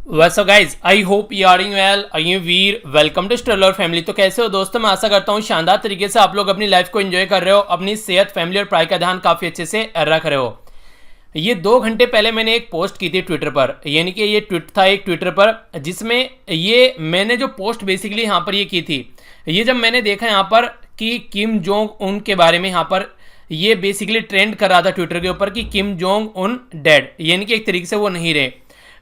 वैसा guys I hope you are well. I am Veer, welcome to Streler family. तो कैसे हो दोस्तों? मैं आशा करता हूँ शानदार तरीके से आप लोग अपनी लाइफ को एंजॉय कर रहे हो, अपनी सेहत, फैमिली और पढ़ाई का ध्यान काफ़ी अच्छे से रख रहे हो। ये 2 घंटे पहले मैंने एक पोस्ट की थी ट्विटर पर, यानी कि ये ट्वीट था एक ट्विटर पर, जिसमें ये मैंने जो पोस्ट बेसिकली यहाँ पर ये की थी, ये जब मैंने देखा यहाँ पर कि किम जोंग उन के बारे में यहाँ पर ये बेसिकली ट्रेंड कर रहा था ट्विटर के ऊपर कि किम जोंग उन डेड, यानी कि एक तरीके से वो नहीं रहे।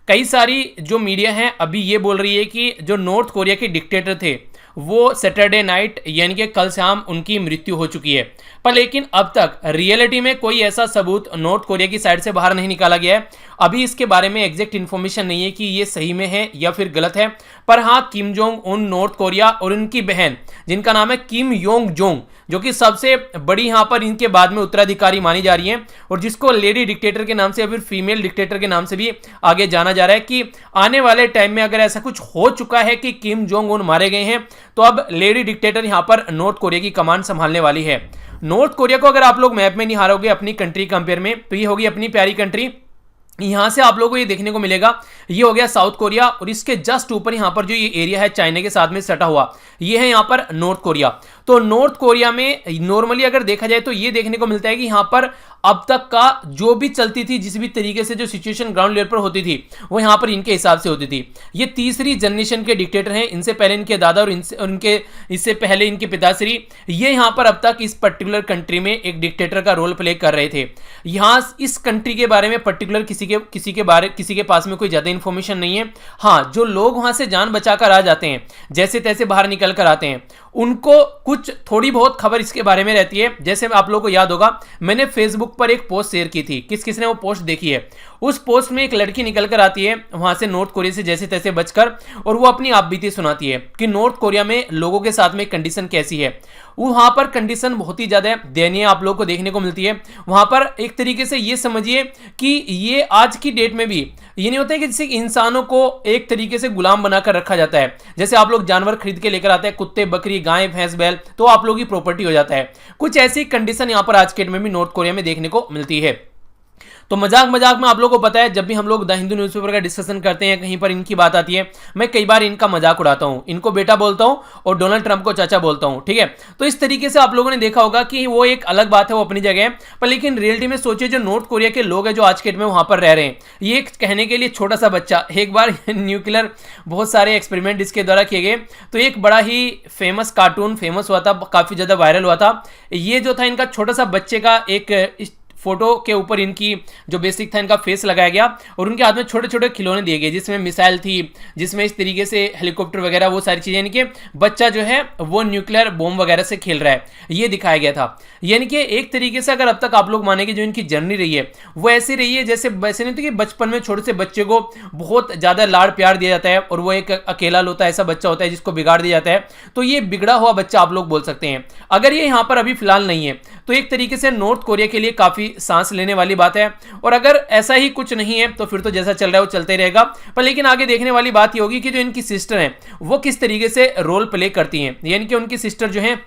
कई सारी जो मीडिया है अभी ये बोल रही है कि जो नॉर्थ कोरिया के डिक्टेटर थे वो सैटरडे नाइट यानी कि कल शाम उनकी मृत्यु हो चुकी है। पर लेकिन अब तक रियलिटी में कोई ऐसा सबूत नॉर्थ कोरिया की साइड से बाहर नहीं निकाला गया है। अभी इसके बारे में एग्जैक्ट इन्फॉर्मेशन नहीं है कि ये सही में है या फिर गलत है। पर हाँ, Kim Jong Un north Korea और उनकी बहन जिनका नाम है किम योंग जोंग, जो कि सबसे बड़ी यहाँ पर इनके बाद में उत्तराधिकारी मानी जा रही है और जिसको लेडी डिक्टेटर के नाम से या फिर फीमेल डिक्टेटर के नाम से भी आगे जाना जा रहा है, कि आने वाले टाइम में अगर ऐसा कुछ हो चुका है कि किम जोंग उन मारे गए हैं तो अब लेडी डिक्टेटर यहाँ पर नॉर्थ कोरिया की कमांड संभालने वाली है। नॉर्थ कोरिया को अगर आप लोग मैप में नहीं हारोगे अपनी कंट्री कंपेयर में, तो ये होगी अपनी प्यारी कंट्री। यहां से आप लोगों को ये देखने को मिलेगा, ये हो गया साउथ कोरिया और इसके जस्ट ऊपर यहां पर जो ये एरिया है चाइना के साथ में सटा हुआ, ये है यहां पर नॉर्थ कोरिया। तो नॉर्थ कोरिया में नॉर्मली अगर देखा जाए तो ये देखने को मिलता है कि यहां पर अब तक का जो भी चलती थी, जिस भी तरीके से जो सिचुएशन ग्राउंड लेवल पर होती थी वो यहां पर इनके हिसाब से होती थी। ये तीसरी जनरेशन के डिक्टेटर हैं, इनसे पहले इनके दादा और इससे पहले इनके पिताश्री, ये यहां पर अब तक इस पर्टिकुलर कंट्री में एक डिक्टेटर का रोल प्ले कर रहे थे। यहां इस कंट्री के बारे में पर्टिकुलर किसी के पास में कोई ज्यादा इंफॉर्मेशन नहीं है। हाँ, जो लोग वहां से जान बचाकर आ जाते हैं, जैसे तैसे बाहर निकल कर आते हैं, उनको कुछ थोड़ी बहुत खबर इसके बारे में रहती है। जैसे आप लोगों को याद होगा, मैंने फेसबुक पर एक पोस्ट शेयर की थी, किसने वो पोस्ट देखी है? उस पोस्ट में एक लड़की निकल कर आती है वहां से नॉर्थ कोरिया से जैसे तैसे बचकर, और वो अपनी आप बीती सुनाती है कि नॉर्थ कोरिया में लोगों के साथ में कंडीशन कैसी है। वहां पर कंडीशन बहुत ही ज्यादा दयनीय आप लोगों को देखने को मिलती है। वहां पर एक तरीके से ये समझिए कि ये आज की डेट में भी ये नहीं होता है कि जैसे इंसानों को एक तरीके से गुलाम बनाकर रखा जाता है। जैसे आप लोग जानवर खरीद के लेकर आते हैं, कुत्ते, बकरी, गाय, भैंस, बैल, तो आप लोगों की प्रॉपर्टी हो जाता है। कुछ ऐसी कंडीशन यहां पर आज के डेट में भी नॉर्थ कोरिया में देखने को मिलती है। तो मजाक मजाक में आप लोगों को पता है, जब भी हम लोग द हिंदू न्यूज़पेपर का डिस्कशन करते हैं, कहीं पर इनकी बात आती है, मैं कई बार इनका मजाक उड़ाता हूं, इनको बेटा बोलता हूं और डोनाल्ड ट्रंप को चाचा बोलता हूं। ठीक है, तो इस तरीके से आप लोगों ने देखा होगा कि वो एक अलग बात है, वो अपनी जगह है। पर लेकिन रियलिटी में सोचिए, जो नॉर्थ कोरिया के लोग हैं जो आज के डेट में वहां पर रह रहे हैं, ये एक कहने के लिए छोटा सा बच्चा, एक बार न्यूक्लियर बहुत सारे एक्सपेरिमेंट इसके द्वारा किए गए, तो एक बड़ा ही फेमस कार्टून फेमस हुआ था, काफी ज्यादा वायरल हुआ था। ये जो था इनका छोटा सा बच्चे का एक फोटो के ऊपर इनकी जो बेसिक था इनका फेस लगाया गया और उनके हाथ में छोटे छोटे खिलौने दिए गए, जिसमें मिसाइल थी, जिसमें इस तरीके से हेलीकॉप्टर वगैरह, वो सारी चीजें, यानी कि बच्चा जो है वो न्यूक्लियर बॉम्ब वगैरह से खेल रहा है, ये दिखाया गया था। यानी कि एक तरीके से अगर अब तक आप लोग मानेंगे जो इनकी जर्नी रही है वो ऐसी रही है जैसे वैसे नहीं तो कि बचपन में छोटे से बच्चे को बहुत ज्यादा लाड़ प्यार दिया जाता है और वो एक अकेला लोता ऐसा बच्चा होता है जिसको बिगाड़ दिया जाता है, तो ये बिगड़ा हुआ बच्चा आप लोग बोल सकते हैं। अगर ये यहाँ पर अभी फिलहाल नहीं है तो एक तरीके से नॉर्थ कोरिया के लिए काफी सांस लेने वाली बात है। और अगर ऐसा ही कुछ नहीं है तो फिर तो जैसा चल रहा है वो चलते रहेगा। पर लेकिन आगे देखने वाली बात ये होगी कि जो इनकी सिस्टर है वो किस तरीके से रोल प्ले करती हैं, यानी कि उनकी सिस्टर जो है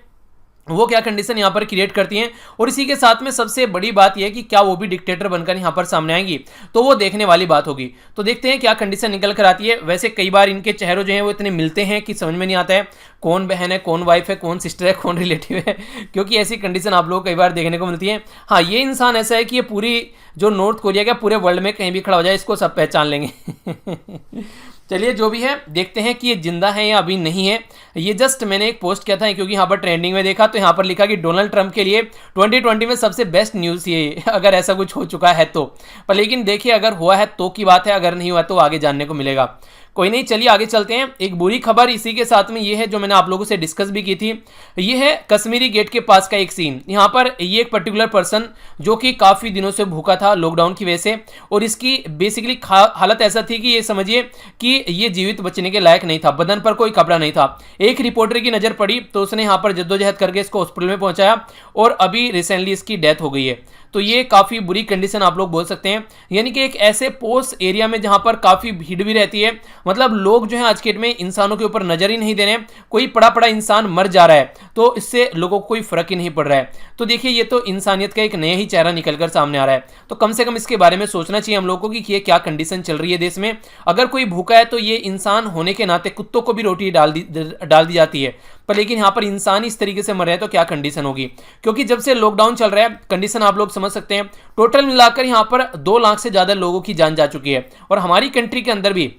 वो क्या कंडीशन यहाँ पर क्रिएट करती हैं, और इसी के साथ में सबसे बड़ी बात यह है कि क्या वो भी डिक्टेटर बनकर यहाँ पर सामने आएंगी, तो वो देखने वाली बात होगी। तो देखते हैं क्या कंडीशन निकल कर आती है। वैसे कई बार इनके चेहरों जो हैं वो इतने मिलते हैं कि समझ में नहीं आता है कौन बहन है, कौन वाइफ है, कौन सिस्टर है, कौन रिलेटिव है, क्योंकि ऐसी कंडीशन आप लोग कई बार देखने को मिलती है। हाँ, ये इंसान ऐसा है कि ये पूरी जो नॉर्थ कोरिया का पूरे वर्ल्ड में कहीं भी खड़ा हो जाए इसको सब पहचान लेंगे। चलिए, जो भी है देखते हैं कि ये जिंदा है या अभी नहीं है। ये जस्ट मैंने एक पोस्ट किया था क्योंकि यहाँ पर ट्रेंडिंग में देखा, तो यहाँ पर लिखा कि डोनाल्ड ट्रंप के लिए 2020 में सबसे बेस्ट न्यूज़ ये, अगर ऐसा कुछ हो चुका है तो। पर लेकिन देखिए, अगर हुआ है तो की बात है, अगर नहीं हुआ तो आगे जानने को मिलेगा। कोई नहीं, चलिए आगे चलते हैं। एक बुरी खबर इसी के साथ में ये है जो मैंने आप लोगों से डिस्कस भी की थी। ये है कश्मीरी गेट के पास का एक सीन। यहाँ पर ये एक पर्टिकुलर पर्सन जो कि काफ़ी दिनों से भूखा था लॉकडाउन की वजह से, और इसकी बेसिकली हालत ऐसा थी कि ये समझिए कि ये जीवित बचने के लायक नहीं था, बदन पर कोई कपड़ा नहीं था। एक रिपोर्टर की नज़र पड़ी तो उसने यहाँ पर जद्दोजहद करके इसको हॉस्पिटल में पहुंचाया और अभी रिसेंटली इसकी डेथ हो गई है। तो ये काफ़ी बुरी कंडीशन आप लोग बोल सकते हैं, यानी कि एक ऐसे पोस्ट एरिया में जहां पर काफ़ी भीड़ भी रहती है, मतलब लोग जो है आज के डेट में इंसानों के ऊपर नजर ही नहीं दे रहे हैं, कोई पड़ा पड़ा इंसान मर जा रहा है तो इससे लोगों को कोई फर्क ही नहीं पड़ रहा है। तो देखिए ये तो इंसानियत का एक नया ही चेहरा निकलकर सामने आ रहा है। तो कम से कम इसके बारे में सोचना चाहिए हम लोगों को कि ये क्या कंडीशन चल रही है देश में। अगर कोई भूखा है तो ये इंसान होने के नाते कुत्तों को भी रोटी डाल दी जाती है, पर लेकिन यहाँ पर इंसान इस तरीके से मर रहे हैं तो क्या कंडीशन होगी। क्योंकि जब से लॉकडाउन चल रहा है कंडीशन आप लोग समझ सकते हैं, टोटल मिलाकर यहाँ पर 2 लाख से ज्यादा लोगों की जान जा चुकी है और हमारी कंट्री के अंदर भी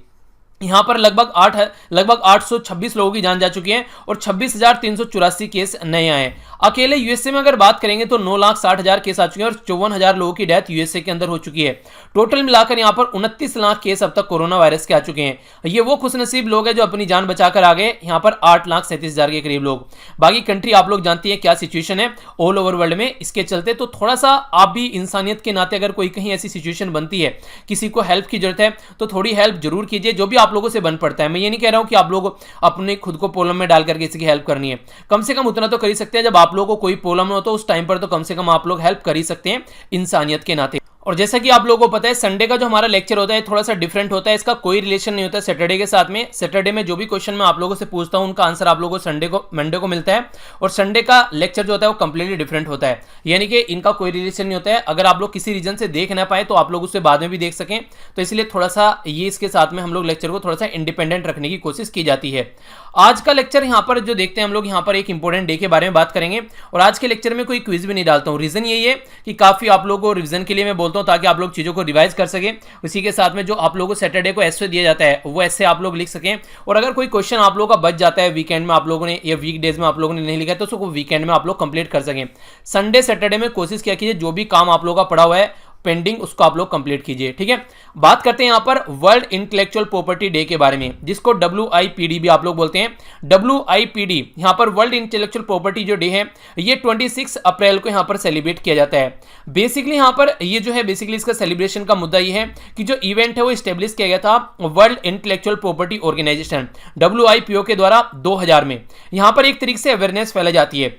यहाँ पर लगभग 826 लोगों की जान जा चुकी है और 26,384 केस नए आए। अकेले यूएसए में अगर बात करेंगे तो 9,60,000 केस आ चुके हैं और 54,000 लोगों की डेथ यूएसए के अंदर हो चुकी है। टोटल मिलाकर यहाँ पर 29 लाख केस अब तक कोरोना वायरस के आ चुके हैं। ये वो खुशनसीब लोग हैं जो अपनी जान बचाकर आ गए, यहाँ पर 8,37,000 के करीब लोग। बाकी कंट्री आप लोग जानती है क्या सिचुएशन है ऑल ओवर वर्ल्ड में, इसके चलते तो थोड़ा सा आप भी इंसानियत के नाते अगर कोई कहीं ऐसी सिचुएशन बनती है, किसी को हेल्प की जरूरत है तो थोड़ी हेल्प जरूर कीजिए, जो भी आप लोगों से बन पड़ता है। मैं ये नहीं कह रहा हूं कि आप लोग अपने खुद को प्रॉब्लम में डालकर किसी की हेल्प करनी है, कम से कम उतना तो कर ही सकते हैं। जब आप लोगों को कोई प्रॉब्लम हो तो उस टाइम पर तो कम से कम आप लोग हेल्प कर ही सकते हैं इंसानियत के नाते। और जैसा कि आप लोगों को पता है संडे का जो हमारा लेक्चर होता है थोड़ा सा डिफरेंट होता है, इसका कोई रिलेशन नहीं होता है सैटरडे के साथ में। सैटरडे में जो भी क्वेश्चन मैं आप लोगों से पूछता हूं उनका आंसर आप लोगों को मंडे को मिलता है और संडे का लेक्चर जो होता है वो कंप्लीटली डिफरेंट होता है, यानी कि इनका कोई रिलेशन नहीं होता है। अगर आप लोग किसी रीजन से देख ना पाए तो आप लोग उससे बाद में भी देख सकें, तो इसलिए थोड़ा सा ये इसके साथ में हम लोग लेक्चर को थोड़ा सा इंडिपेंडेंट रखने की कोशिश की जाती है। आज का लेक्चर यहाँ पर जो देखते हैं हम लोग, यहाँ पर एक इंपॉर्टेंट डे के बारे में बात करेंगे और आज के लेक्चर में कोई क्विज भी नहीं डालता हूँ। रीजन यही है कि काफी आप लोगों को रिविजन के लिए मैं बोलता हूँ ताकि आप लोग चीजों को रिवाइज कर सकें। उसी के साथ में जो आप लोगों को सैटरडे को एस्से दिया जाता है वो एस्से आप लोग लिख सकें, और अगर कोई क्वेश्चन आप लोगों का बच जाता है वीकेंड में आप लोगों ने या वीक डेज में आप लोगों ने नहीं लिखा है तो उसको वीकेंड में आप लोग कंप्लीट कर सकें। संडे सैटरडे में कोशिश किया कीजिए जो भी काम आप लोगों का पड़ा हुआ है पेंडिंग उसको आप लोग कंप्लीट कीजिए, ठीक है। बात करते हैं यहां पर वर्ल्ड इंटेलेक्चुअल प्रॉपर्टी डे के बारे में, जिसको WIPD भी आप लोग बोलते हैं। WIPD यहां पर वर्ल्ड इंटेलेक्चुअल प्रॉपर्टी जो डे है ये 26 अप्रैल को यहां पर सेलिब्रेट किया जाता है। बेसिकली यहां पर ये जो है बेसिकली इसका सेलिब्रेशन का मुद्दा ये है कि जो इवेंट है वो स्टेब्लिश किया गया था world intellectual property organisation WIPO के द्वारा 2000 में। यहां पर एक तरीके से अवेयरनेस फैलाई जाती है।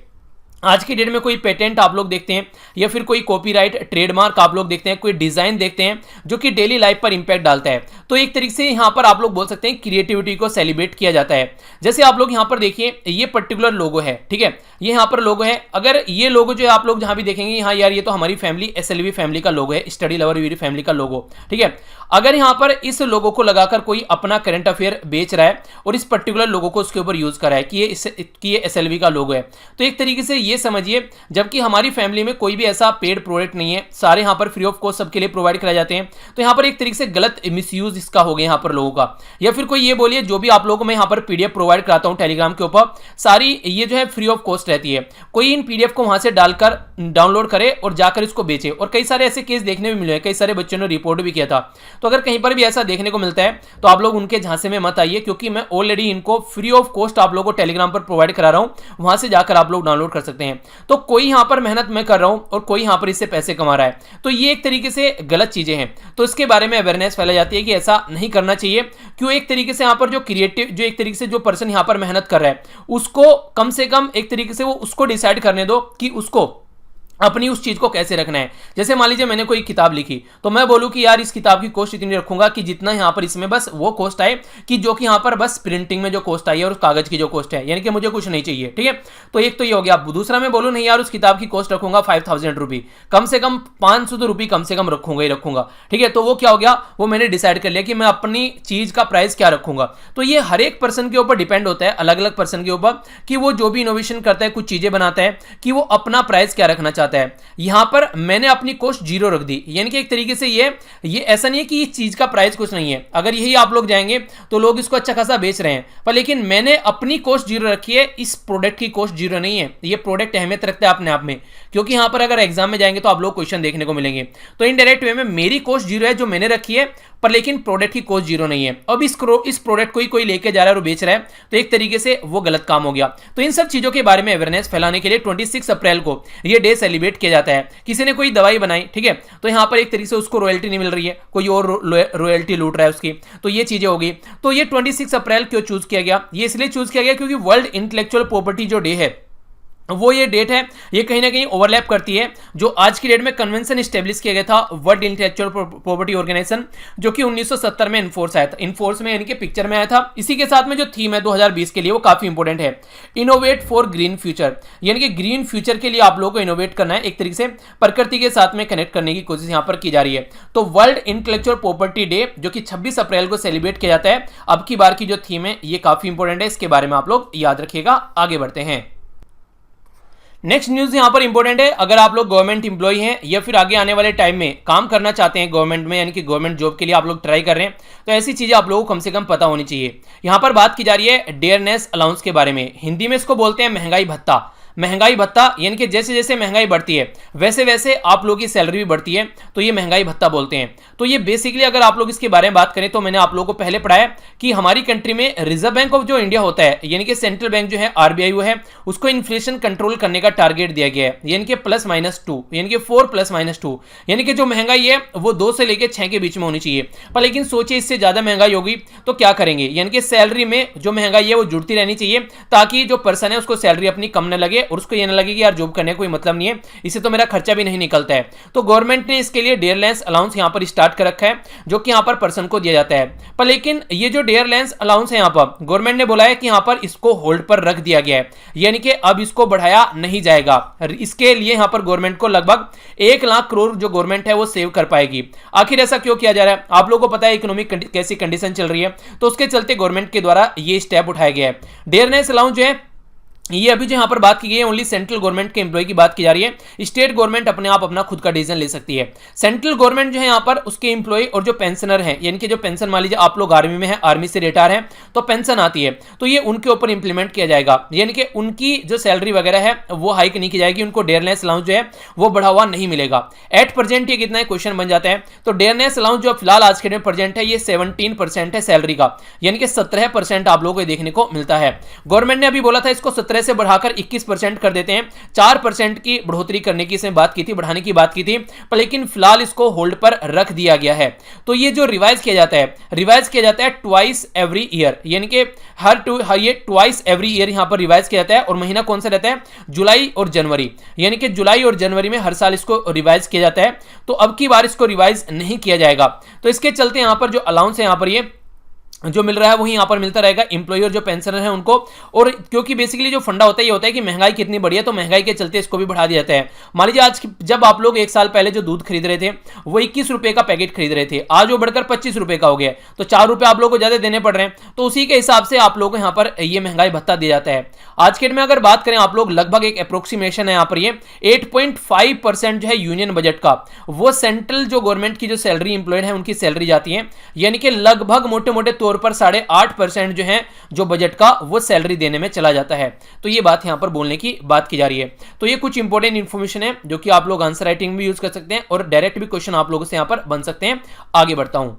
आज की डेट में कोई पेटेंट आप लोग देखते हैं या फिर कोई कॉपीराइट ट्रेडमार्क आप लोग देखते हैं, कोई डिजाइन देखते हैं जो कि डेली लाइफ पर इंपैक्ट डालता है, तो एक तरीके से यहां पर आप लोग बोल सकते हैं क्रिएटिविटी को सेलिब्रेट किया जाता है। जैसे आप लोग यहां पर देखिए ये पर्टिकुलर लोगो है, ठीक है, ये यहां पर लोगो है। अगर ये लोगो जो है आप लोग जहां भी देखेंगे हाँ यार ये तो हमारी फैमिली SLV फैमिली का लोगो है, स्टडी लवर वीर फैमिली का लोगो, ठीक है। अगर यहां पर इस लोगो को लगाकर कोई अपना करंट अफेयर बेच रहा है और इस पर्टिकुलर लोगो को उसके ऊपर यूज कर रहा है कि ये SLV का लोगो है, तो एक तरीके से ये समझिए जबकि हमारी फैमिली में कोई भी ऐसा पेड प्रोडक्ट नहीं है, सारे यहां पर फ्री ऑफ कॉस्ट सबके लिए प्रोवाइड कराए जाते हैं, तो यहां पर एक तरीके से गलत मिसयूज इसका हो गया यहां पर लोगों का। या फिर कोई ये बोलिए जो भी आप लोगों को मैं यहां पर PDF प्रोवाइड कराता हूं टेलीग्राम के ऊपर, सारी ये जो है फ्री ऑफ कॉस्ट रहती है, कोई इन PDF को वहां से डालकर डाउनलोड करे और जाकर इसको बेचे। और कई सारे ऐसे केस देखने में मिले हैं, कई सारे बच्चों ने रिपोर्ट भी किया था। तो अगर कहीं पर भी ऐसा देखने को मिलता है तो आप लोग उनके झांसे में मत आइए, क्योंकि मैं ऑलरेडी इनको फ्री ऑफ कॉस्ट आप लोगों को टेलीग्राम पर प्रोवाइड करा रहा हूं, वहां से जाकर आप लोग डाउनलोड कर सकते हैं। तो कोई यहां पर मेहनत मैं कर रहा हूं और कोई यहां पर इससे पैसे कमा रहा है, तो ये एक तरीके से गलत चीजें हैं। तो इसके बारे में अवेयरनेस फैलाई जाती है कि ऐसा नहीं करना चाहिए। क्यों, एक तरीके से यहां पर जो क्रिएटिव जो एक तरीके से जो पर्सन यहां पर मेहनत कर रहा है उसको कम से कम एक तरीके से वो उसको डिसाइड करने दो कि उसको अपनी उस चीज को कैसे रखना है। जैसे मान लीजिए मैंने कोई किताब लिखी तो मैं बोलूं कि यार इस किताब की कॉस्ट इतनी रखूंगा कि जितना यहां पर इसमें बस वो कॉस्ट आए कि जो कि यहां पर बस प्रिंटिंग में जो कॉस्ट आई है और उस कागज की जो कॉस्ट है, यानी कि मुझे कुछ नहीं चाहिए, ठीक है। तो एक तो ये हो गया। दूसरा मैं बोलूं नहीं यार उस किताब की कॉस्ट रखूंगा 5000 रुपये, कम से कम 500 रुपये कम से कम रखूंगा ही रखूंगा, ठीक है। तो वो क्या हो गया, वो मैंने डिसाइड कर लिया कि मैं अपनी चीज का प्राइस क्या रखूंगा। तो ये हर एक पर्सन के ऊपर डिपेंड होता है, अलग अलग पर्सन के ऊपर, कि वो जो भी इनोवेशन करता है, कुछ चीजें बनाता है, कि वो अपना प्राइस क्या रखना चाहता है। यहां पर मैंने अपनी कॉस्ट 0 रख दी, यानी कि एक तरीके से ये ऐसा नहीं है कि इस चीज का प्राइस कुछ नहीं है। अगर यही आप लोग जाएंगे तो लोग इसको अच्छा खासा बेच रहे हैं, पर लेकिन मैंने अपनी कॉस्ट 0 रखी है, इस प्रोडक्ट की कॉस्ट 0 नहीं है। ये प्रोडक्ट अहमियत रखता है अपने आप में, क्योंकि यहां पर अगर एग्जाम में जाएंगे तो आप लोग क्वेश्चन देखने को मिलेंगे। तो इनडायरेक्ट वे में मेरी कॉस्ट 0 है जो मैंने रखी है, पर लेकिन प्रोडक्ट की कॉस्ट 0 नहीं है। अब इस प्रोडक्ट को ही कोई लेके जा रहा है और बेच रहा है, तो एक तरीके से वो गलत काम हो गया। तो इन सब चीजों के बारे में अवेयरनेस फैलाने के लिए 26 अप्रैल को ये डे सेलिब्रेट किया जाता है। किसी ने कोई दवाई बनाई, ठीक है, तो यहां पर एक तरीके से उसको रॉयल्टी नहीं मिल रही है, कोई और रॉयल्टी लूट रहा है उसकी, तो ये चीजें होगी। तो ये 26 अप्रैल क्यों चूज किया गया, ये इसलिए चूज किया गया क्योंकि वर्ल्ड इंटेलेक्चुअल प्रॉपर्टी जो डे है वो ये डेट है, ये कहीं ना कहीं ओवरलैप करती है जो आज की डेट में कन्वेंशन स्टेब्लिश किया गया था वर्ल्ड इंटेलेक्चुअल प्रॉपर्टी ऑर्गेनाइजेशन, जो कि 1970 में इन्फोर्स आया था, इन्फोर्स में यानी कि पिक्चर में आया था। इसी के साथ में जो थीम है 2020 के लिए वो काफी इंपॉर्टेंट है, इनोवेट फॉर ग्रीन फ्यूचर, यानी कि ग्रीन फ्यूचर के लिए आप लोगों को इनोवेट करना है, एक तरीके से प्रकृति के साथ में कनेक्ट करने की कोशिश यहां पर की जा रही है। तो वर्ल्ड इंटेलेक्चुअल प्रॉपर्टी डे जो कि 26 अप्रैल को सेलिब्रेट किया जाता है, अब की बार की जो थीम है ये काफी इंपॉर्टेंट है, इसके बारे में आप लोग याद रखिएगा। आगे बढ़ते हैं। नेक्स्ट न्यूज यहां पर इंपॉर्टेंट है, अगर आप लोग गवर्नमेंट इंप्लॉई हैं या फिर आगे आने वाले टाइम में काम करना चाहते हैं गवर्नमेंट में, यानी कि गवर्नमेंट जॉब के लिए आप लोग ट्राई कर रहे हैं, तो ऐसी चीजें आप लोगों को कम से कम पता होनी चाहिए। यहां पर बात की जा रही है डेयरनेस अलाउंस के बारे में, हिंदी में इसको बोलते हैं महंगाई भत्ता। महंगाई भत्ता यानी कि जैसे जैसे महंगाई बढ़ती है वैसे वैसे आप लोगों की सैलरी भी बढ़ती है, तो ये महंगाई भत्ता बोलते हैं। तो ये बेसिकली अगर आप लोग इसके बारे में बात करें तो मैंने आप लोगों को पहले पढ़ाया कि हमारी कंट्री में रिजर्व बैंक ऑफ जो इंडिया होता है, यानी कि सेंट्रल बैंक जो है आरबीआई वो है, उसको इन्फ्लेशन कंट्रोल करने का टारगेट दिया गया है, यानी कि +-2, यानी कि 4 +-2, यानी कि जो महंगाई है वो 2 से लेकर 6 के बीच में होनी चाहिए। पर लेकिन सोचिए इससे ज्यादा महंगाई होगी तो क्या करेंगे, यानी कि सैलरी में जो महंगाई है वो जुड़ती रहनी चाहिए, ताकि जो पर्सन है उसको सैलरी अपनी कम न लगे और उसको ये न लगे कि यार जॉब करने का कोई मतलब नहीं है, इससे तो मेरा खर्चा भी नहीं निकलता है। तो गवर्नमेंट ने इसके लिए डेयरनेस अलाउंस यहां पर स्टार्ट कर रखा है, जो कि यहां पर पर्सन को दिया जाता है। पर लेकिन ये जो डेयरनेस अलाउंस है यहां पर गवर्नमेंट ने बोला है कि यहां पर इसको होल्ड पर रख दिया गया है, यानी कि अब इसको बढ़ाया नहीं जाएगा। इसके लिए यहां पर गवर्नमेंट को लगभग 1 लाख करोड़ जो गवर्नमेंट है वो सेव कर पाएगी। आखिर ऐसा क्यों किया जा रहा है, आप लोगों को पता है इकोनॉमिक कैसी कंडीशन चल रही है, तो उसके चलते गवर्नमेंट के द्वारा ये स्टेप उठाया गया है। डेयरनेस अलाउंस जो है ये अभी जो यहां पर बात की गई है ओनली सेंट्रल गवर्नमेंट के एम्प्लॉय की बात की जा रही है, स्टेट गवर्नमेंट अपने आप अपना खुद का डिसीजन ले सकती है। सेंट्रल गवर्नमेंट जो है यहां पर उसके एम्प्लॉय और जो पेंशनर हैं, यानी कि जो पेंशन मान लीजिए आप लोग आर्मी में है, आर्मी से रिटायर हैं तो पेंशन आती है, तो ये उनके ऊपर इंप्लीमेंट किया जाएगा, यानी कि उनकी जो सैलरी वगैरह है वो हाइक नहीं की जाएगी, उनको डेयरनेस अलाउंस जो है वो बढ़ावा नहीं मिलेगा। एट प्रेजेंट ये कितना है क्वेश्चन बन जाता है, तो डेयरनेस अलाउंस जो फिलहाल आज के डेट प्रेजेंट है ये 17% है सैलरी का, यानी कि 17% आप लोगों को देखने को मिलता है। गवर्नमेंट ने अभी बोला था इसको 17 से बढ़ाकर 21% कर देते हैं, 4% की बढ़ोतरी करने की इसमें बात की थी, बढ़ाने की बात की थी, पर लेकिन फिलहाल इसको होल्ड पर रख दिया गया है। तो ये जो रिवाइज किया जाता है ट्वाइस एवरी ईयर, यानी कि ये ट्वाइस एवरी ईयर यहां पर रिवाइज किया जाता है, और महीना कौन सा रहता है, जुलाई और जनवरी, यानी कि जुलाई और जनवरी में हर साल इसको रिवाइज किया जाता है। तो अब की बार इसको रिवाइज नहीं किया जाएगा, तो इसके चलते यहां पर जो अलाउंस है यहां पर ये जो मिल रहा है वही यहां पर मिलता रहेगा इंप्लॉय और जो पेंशनर है उनको। और क्योंकि बेसिकली जो फंडा होता है ये होता है कि महंगाई कितनी बढ़ी है, तो महंगाई के चलते इसको भी बढ़ा दिया जाता है। मान लीजिए आज जब आप लोग 1 साल पहले जो दूध खरीद रहे थे वो 21 रुपए का पैकेट खरीद रहे थे, आज वो बढ़कर 25 रुपए का हो गया, तो 4 रुपए आप लोगों को ज्यादा देने पड़ रहे हैं, तो उसी के हिसाब से आप लोगों को यहाँ पर ये महंगाई भत्ता दिया जाता है। आज के डेट में अगर बात करें आप लोग, लगभग एक अप्रोक्सीमेशन है यहाँ पर ये 8.5% जो है यूनियन बजट का वो सेंट्रल जो गवर्नमेंट की जो सैलरी इंप्लॉयड है उनकी सैलरी जाती है, यानी कि लगभग मोटे मोटे तौर पर 8.5% जो है जो बजट का वो सैलरी देने में चला जाता है। तो ये बात यहां पर बोलने की बात की जा रही है। तो ये कुछ इंपॉर्टेंट इंफॉर्मेशन है जो कि आप लोग आंसर राइटिंग में यूज कर सकते हैं और डायरेक्ट भी क्वेश्चन आप लोगों से यहां पर बन सकते हैं। आगे बढ़ता हूं।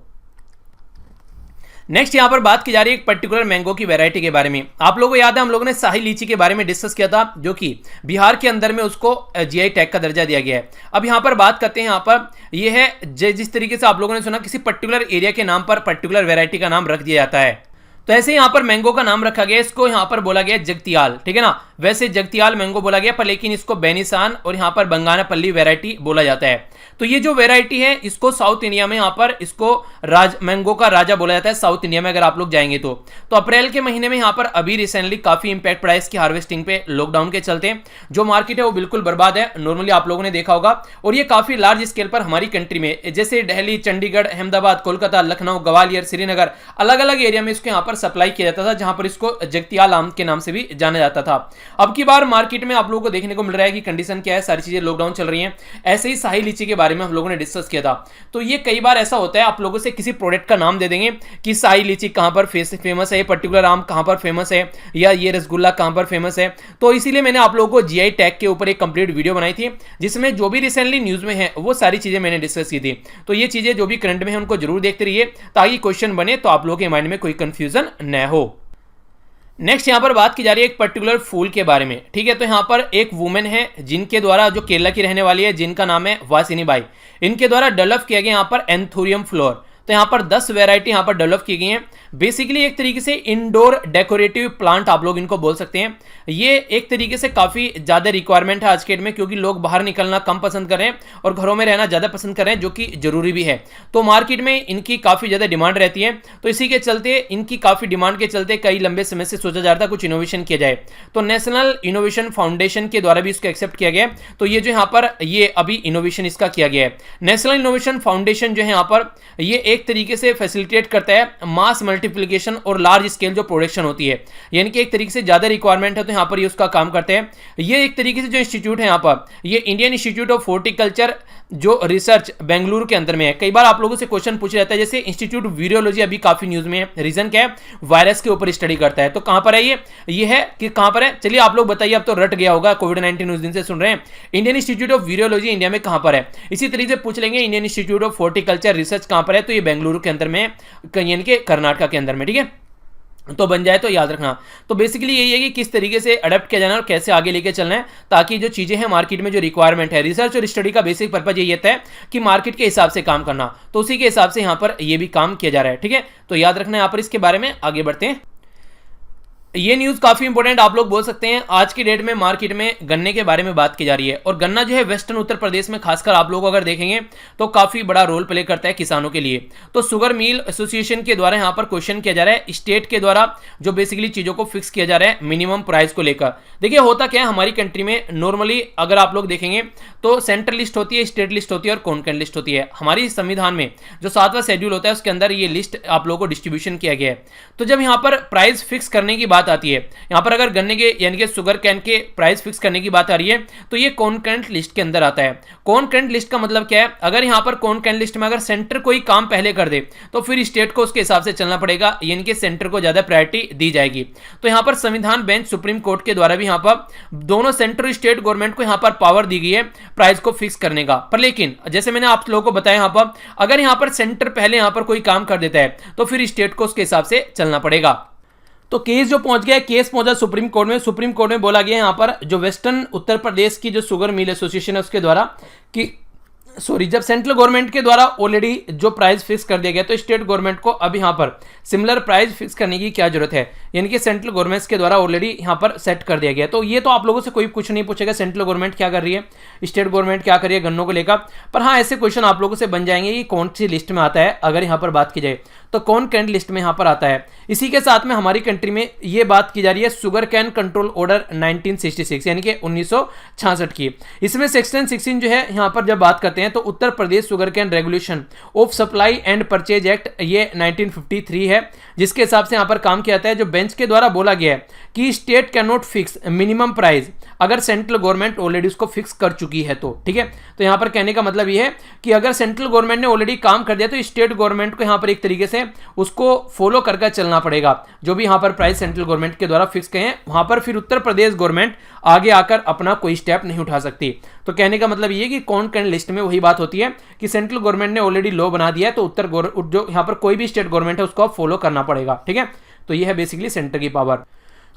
नेक्स्ट यहां पर बात की जा रही है एक पर्टिकुलर मैंगो की वैरायटी के बारे में। आप लोगों को याद है हम लोगों ने शाही लीची के बारे में डिस्कस किया था, जो कि बिहार के अंदर में उसको जीआई टैग का दर्जा दिया गया है। अब यहां पर बात करते हैं, यहां पर ये है जिस तरीके से आप लोगों ने सुना किसी पर्टिकुलर एरिया के नाम पर पर्टिकुलर वैरायटी का नाम रख दिया जाता है, तो ऐसे यहां पर मैंगो का नाम रखा गया, इसको यहां पर बोला गया जगतियाल, ठीक है ना। वैसे जगतियाल मैंगो बोला गया, पर लेकिन इसको बेनिसान और यहां पर बंगानापल्ली वैरायटी बोला जाता है। तो ये जो वैरायटी है इसको साउथ इंडिया में यहां पर इसको मैंगो का राजा बोला जाता है साउथ इंडिया में, अगर आप लोग जाएंगे तो अप्रैल के महीने में यहां पर अभी रिसेंटली काफी इंपैक्ट पड़ा है इसकी हार्वेस्टिंग पे, लॉकडाउन के चलते जो मार्केट है वो बिल्कुल बर्बाद है, नॉर्मली आप लोगों ने देखा होगा। और ये काफी लार्ज स्केल पर हमारी कंट्री में जैसे दिल्ली, चंडीगढ़, अहमदाबाद, कोलकाता, लखनऊ, ग्वालियर, श्रीनगर, अलग अलग एरिया में इसको यहां पर सप्लाई किया जाता था, जहां पर इसको जगतियाल आम के नाम से भी जाना जाता था। अब की बार मार्केट में आप लोगों को देखने को मिल रहा है कि कंडीशन क्या है, सारी चीजें लॉकडाउन चल रही हैं। ऐसे ही शाही लीची के बारे में हम लोगों ने डिस्कस किया था। तो ये कई बार ऐसा होता है आप लोगों से किसी प्रोडक्ट का नाम दे देंगे कि शाही लीची कहां पर फेमस है, ये पर्टिकुलर आम कहां पर फेमस है, या ये रसगुल्ला कहां पर फेमस है। तो इसीलिए मैंने आप लोगों को जीआई टैग के ऊपर एक कंप्लीट वीडियो बनाई थी, जिसमें जो भी रिसेंटली न्यूज में है वो सारी चीजें मैंने डिस्कस की थी। तो ये चीजें जो भी करंट में है उनको जरूर देखते रहिए, ताकि क्वेश्चन बने तो आप लोगों के माइंड में कोई कंफ्यूजन न हो। नेक्स्ट यहां पर बात की जा रही है एक पर्टिकुलर फूल के बारे में, ठीक है। तो यहां पर एक वुमेन है जिनके द्वारा, जो केरला की रहने वाली है, जिनका नाम है वासिनी बाई, इनके द्वारा डेवलप किया गया यहां पर एंथोरियम फ्लोर। तो यहाँ पर 10 वेराइटी यहाँ पर डेवलप की गई हैं। बेसिकली एक तरीके से इंडोर डेकोरेटिव प्लांट आप लोग इनको बोल सकते हैं। ये एक तरीके से काफ़ी ज़्यादा रिक्वायरमेंट है आज के डेट में, क्योंकि लोग बाहर निकलना कम पसंद कर रहे हैं और घरों में रहना ज़्यादा पसंद कर रहे हैं, जो कि जरूरी भी है। तो मार्केट में इनकी काफ़ी ज़्यादा डिमांड रहती है। तो इसी के चलते, इनकी काफ़ी डिमांड के चलते कई लंबे समय से सोचा जा रहा था कुछ इनोवेशन किया जाए। तो नेशनल इनोवेशन फाउंडेशन के द्वारा भी इसको एक्सेप्ट किया गया। तो ये जो यहाँ पर ये अभी इनोवेशन इसका किया गया है। नेशनल इनोवेशन फाउंडेशन जो है यहाँ पर ये एक तरीके से फैसिलिटेट करता है मास मल्टीप्लिकेशन और लार्ज स्केल जो प्रोडक्शन होती है, यानी कि एक तरीके से ज़्यादा रिक्वायरमेंट है तो यहाँ पर ये उसका काम करते हैं। ये एक तरीके से जो इंस्टीट्यूट है यहाँ पर, ये इंडियन इंस्टीट्यूट ऑफ हॉर्टिकल्चर जो रिसर्च बेंगलुरु के अंदर में है। कई बार आप लोगों से क्वेश्चन पूछा जाता है, जैसे इंस्टीट्यूट वीरियोलॉजी अभी काफी न्यूज में है। रीजन क्या है? वायरस के ऊपर स्टडी करता है। तो कहां पर है ये है कि कहां पर है? चलिए आप लोग बताइए, अब तो रट गया होगा, कोविड-19 उस दिन से सुन रहे हैं। इंडियन इंस्टीट्यूट ऑफ वीरियोलॉजी इंडिया में कहां पर है? इसी तरीके से पूछ लेंगे Indian institute of horticulture research कहां पर है? तो ये बेंगलुरु के अंदर में, यानी कि कर्नाटक के अंदर में, ठीक है। तो बन जाए तो याद रखना। तो बेसिकली यही है कि किस तरीके से अडेप्ट किया जाना और कैसे आगे लेके चलना है, ताकि जो चीजें हैं मार्केट में जो रिक्वायरमेंट है, रिसर्च और स्टडी का बेसिक पर्पज यही होता है कि मार्केट के हिसाब से काम करना। तो उसी के हिसाब से यहाँ पर ये भी काम किया जा रहा है, ठीक है। तो याद रखना यहाँ पर, इसके बारे में आगे बढ़ते हैं। ये न्यूज़ काफ़ी इंपॉर्टेंट आप लोग बोल सकते हैं। आज की डेट में मार्केट में गन्ने के बारे में बात की जा रही है, और गन्ना जो है वेस्टर्न उत्तर प्रदेश में खासकर आप लोग अगर देखेंगे तो काफ़ी बड़ा रोल प्ले करता है किसानों के लिए। तो शुगर मिल एसोसिएशन के द्वारा यहाँ पर क्वेश्चन किया जा रहा है, स्टेट के द्वारा जो बेसिकली चीज़ों को फिक्स किया जा रहा है मिनिमम प्राइस को लेकर। देखिए होता क्या है हमारी कंट्री में, नॉर्मली अगर आप लोग देखेंगे तो सेंट्रल लिस्ट होती है, स्टेट लिस्ट होती है और कॉन्करेंट लिस्ट होती है। हमारी संविधान में जो 7वां शेड्यूल होता है उसके अंदर ये लिस्ट आप लोगों को डिस्ट्रीब्यूशन किया गया है। तो जब यहाँ पर प्राइस फिक्स करने की बात आती है, यहाँ पर अगर गन्ने के यानी कि शुगर कैन के प्राइस फिक्स करने की बात आ रही है, तो ये कॉन्करेंट लिस्ट के अंदर आता है। कॉन्करेंट लिस्ट का मतलब क्या है? अगर यहाँ पर कॉन्करेंट लिस्ट में अगर सेंटर कोई काम पहले कर दे तो फिर स्टेट को उसके हिसाब से चलना पड़ेगा, यानी कि सेंटर को ज्यादा प्रायोरिटी दी जाएगी। तो यहाँ पर संविधान बेंच सुप्रीम कोर्ट के द्वारा भी यहाँ पर दोनों सेंटर और स्टेट गवर्नमेंट को यहाँ पर पावर दी गई है प्राइस को फिक्स करने का। पर लेकिन जैसे मैंने आप लोगों को बताया, यहाँ पर अगर यहाँ पर सेंटर पहले यहाँ पर कोई काम कर देता है तो फिर स्टेट को उसके हिसाब से चलना पड़ेगा। तो केस जो पहुंच गया, केस पहुंचा सुप्रीम कोर्ट में। सुप्रीम कोर्ट में बोला गया यहाँ पर जो वेस्टर्न उत्तर प्रदेश की जो शुगर मिल एसोसिएशन है उसके द्वारा कि जब सेंट्रल गवर्नमेंट के द्वारा ऑलरेडी जो प्राइस फिक्स कर दिया गया, तो स्टेट गवर्नमेंट को अब यहाँ पर सिमिलर प्राइस फिक्स करने की क्या जरूरत है, यानी कि सेंट्रल गवर्नमेंट के द्वारा ऑलरेडी यहाँ पर सेट कर दिया गया। तो ये तो आप लोगों से कोई कुछ नहीं पूछेगा सेंट्रल गवर्नमेंट क्या कर रही है, स्टेट गवर्नमेंट क्या कर रही है गन्नों को लेकर। पर हाँ, ऐसे क्वेश्चन आप लोगों से बन जाएंगे कि कौन सी लिस्ट में आता है। अगर यहाँ पर बात की जाए तो कॉन्करेंट लिस्ट में यहाँ पर आता है। इसी के साथ में हमारी कंट्री में ये बात की जा रही है शुगर कैन कंट्रोल ऑर्डर 1966 यानी कि 1966 की। इसमें सेक्शन 16 जो है यहाँ पर जब बात करते हैं तो Uttar Pradesh sugarcane regulation of supply and purchase act ये 1953 है, जिसके हिसाब से यहाँ पर काम किया जाता है। जो बेंच के द्वारा बोला गया है कि state can not fix minimum price अगर सेंट्रल गवर्नमेंट ऑलरेडी उसको फिक्स कर चुकी है तो, ठीक है। तो यहाँ पर कहने का मतलब ये है कि अगर सेंट्रल गवर्नमेंट ने ऑलरेडी काम कर दिया तो स्टेट गवर्नमेंट को यहाँ पर एक तरीके से उसको फॉलो करके चलना पड़ेगा। जो भी यहाँ पर प्राइस सेंट्रल गवर्नमेंट के द्वारा फिक्स किए हैं वहां पर फिर उत्तर प्रदेश गवर्नमेंट आगे आकर अपना कोई स्टेप नहीं उठा सकती। तो कहने का मतलब ये कि कॉन्करेंट लिस्ट में वही बात होती है कि सेंट्रल गवर्नमेंट ने ऑलरेडी लॉ बना दिया है तो जो यहाँ पर कोई भी स्टेट गवर्नमेंट है उसको फॉलो करना पड़ेगा, ठीक है। तो ये है बेसिकली सेंटर की पावर।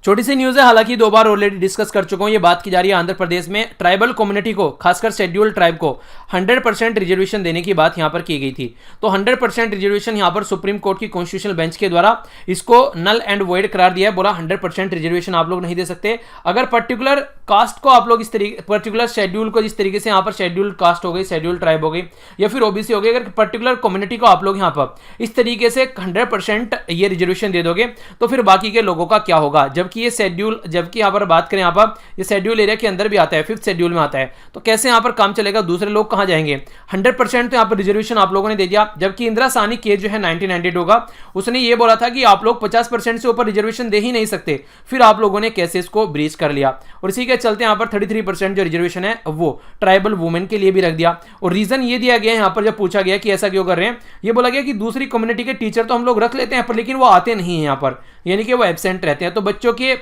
छोटी सी न्यूज़ है, हालांकि 2 बार ऑलरेडी डिस्कस कर चुका हूं। ये बात की जा रही है आंध्र प्रदेश में ट्राइबल कम्युनिटी को, खासकर शेड्यूल ट्राइब को 100% रिजर्वेशन देने की बात यहां पर की गई थी। तो 100% रिजर्वेशन यहां पर सुप्रीम कोर्ट की कॉन्स्टिट्यूशनल बेंच के द्वारा इसको नल एंड वॉइड करार दिया है। बोला 100% रिजर्वेशन आप लोग नहीं दे सकते। अगर पर्टिकुलर कास्ट को आप लोग इस तरीके, पर्टिकुलर शेड्यूल को जिस तरीके से यहाँ पर शेड्यूल कास्ट हो गई, शेड्यूल ट्राइब हो गई या फिर ओबीसी हो गई, अगर पर्टिकुलर कम्युनिटी को आप लोग यहाँ पर इस तरीके से 100% ये रिजर्वेशन दे दोगे तो फिर बाकी के लोगों का क्या होगा। जबकि ये शेड्यूल, जबकि यहाँ पर बात करें यहाँ पर ये शेड्यूल एरिया के अंदर भी आता है, 5th शेड्यूल में आता है, तो कैसे यहाँ पर काम चलेगा, दूसरे लोग कहाँ जाएंगे। 100% तो यहाँ पर रिजर्वेशन आप लोगों ने दे दिया। जबकि इंदिरा साहनी केस जो है 1992 का, उसने ये बोला था कि आप लोग 50% से ऊपर रिजर्वेशन दे ही नहीं सकते, फिर आप लोगों ने कैसे इसको ब्रीच कर लिया। और इसी के चलते यहाँ पर 33% जो रिजर्वेशन है वो ट्राइबल वुमेन के लिए भी रख दिया। और रीजन ये दिया गया यहाँ पर, जब पूछा गया कि ऐसा क्यों कर रहे हैं, ये बोला गया कि दूसरी कम्युनिटी के टीचर तो हम लोग रख लेते हैं पर लेकिन वो आते नहीं है यहाँ पर, यानी कि वो एब्सेंट रहते हैं। तो बच्चों के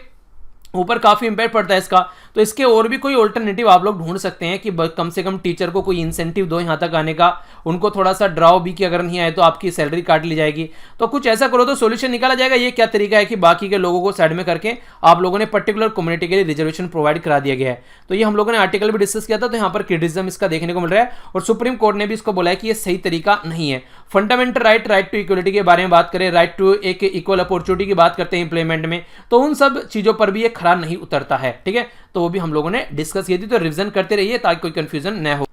ऊपर काफ़ी इम्पैक्ट पड़ता है इसका। तो इसके और भी कोई ऑल्टरनेटिव आप लोग ढूंढ सकते हैं कि कम से कम टीचर को कोई इंसेंटिव दो यहाँ तक आने का, उनको थोड़ा सा डराओ भी कि अगर नहीं आए तो आपकी सैलरी काट ली जाएगी। तो कुछ ऐसा करो तो सोल्यूशन निकाला जाएगा। ये क्या तरीका है कि बाकी के लोगों को साइड में करके आप लोगों ने पर्टिकुलर कम्युनिटी के लिए रिजर्वेशन प्रोवाइड करा दिया गया है। तो ये हम लोगों ने आर्टिकल भी डिस्कस किया था, तो यहाँ पर क्रिटिसिज्म इसका देखने को मिल रहा है और सुप्रीम कोर्ट ने भी इसको बोला है कि ये सही तरीका नहीं है। फंडामेंटल राइट टू इक्वलिटी के बारे में बात करें, राइट टू एक इक्वल अपॉर्चुनिटी की बात करते हैं इंप्लीमेंट में, तो उन सब चीजों पर भी ये खरा नहीं उतरता है। ठीक है, तो वो भी हम लोगों ने डिस्कस की थी, तो रिवीजन करते रहिए ताकि कोई कंफ्यूजन न हो।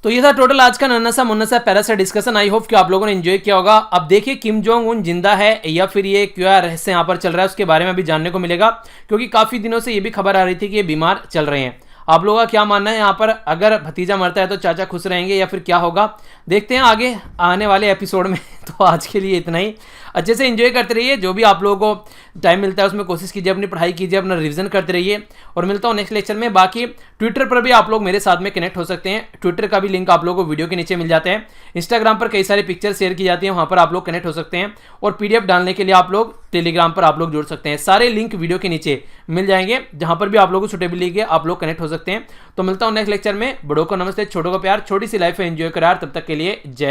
तो ये था टोटल आज का नन्हा सा मुन्ना सा प्यारा सा डिस्कशन। आई होप कि आप लोगों ने एंजॉय किया होगा। अब देखिए किम जोंग उन जिंदा है या फिर ये क्या रहस्य यहाँ पर चल रहा है उसके बारे में भी जानने को मिलेगा, क्योंकि काफी दिनों से ये भी खबर आ रही थी कि ये बीमार चल रहे हैं। आप लोगों का क्या मानना है यहाँ पर, अगर भतीजा मरता है तो चाचा खुश रहेंगे या फिर क्या होगा, देखते हैं आगे आने वाले एपिसोड में। तो आज के लिए इतना ही। अच्छे से एंजॉय करते रहिए, जो भी आप लोगों को टाइम मिलता है उसमें कोशिश कीजिए, अपनी पढ़ाई कीजिए, अपना रिवीजन करते रहिए। और मिलता हूँ नेक्स्ट लेक्चर में। बाकी ट्विटर पर भी आप लोग मेरे साथ में कनेक्ट हो सकते हैं, ट्विटर का भी लिंक आप लोगों को वीडियो के नीचे मिल जाते हैं। इंस्टाग्राम पर कई सारी पिक्चर शेयर की जाती हैं, वहाँ पर आप लोग कनेक्ट हो सकते हैं। और पीडीएफ डालने के लिए आप लोग टेलीग्राम पर आप लोग जुड़ सकते हैं। सारे लिंक वीडियो के नीचे मिल जाएंगे, जहाँ पर भी आप लोगों को सुटेबिलिटी के आप लोग कनेक्ट हो सकते हैं। तो मिलता हूँ नेक्स्ट लेक्चर में। बड़ों को नमस्ते, छोटों को प्यार, छोटी सी लाइफ है एंजॉय करार। तब तक के लिए जय।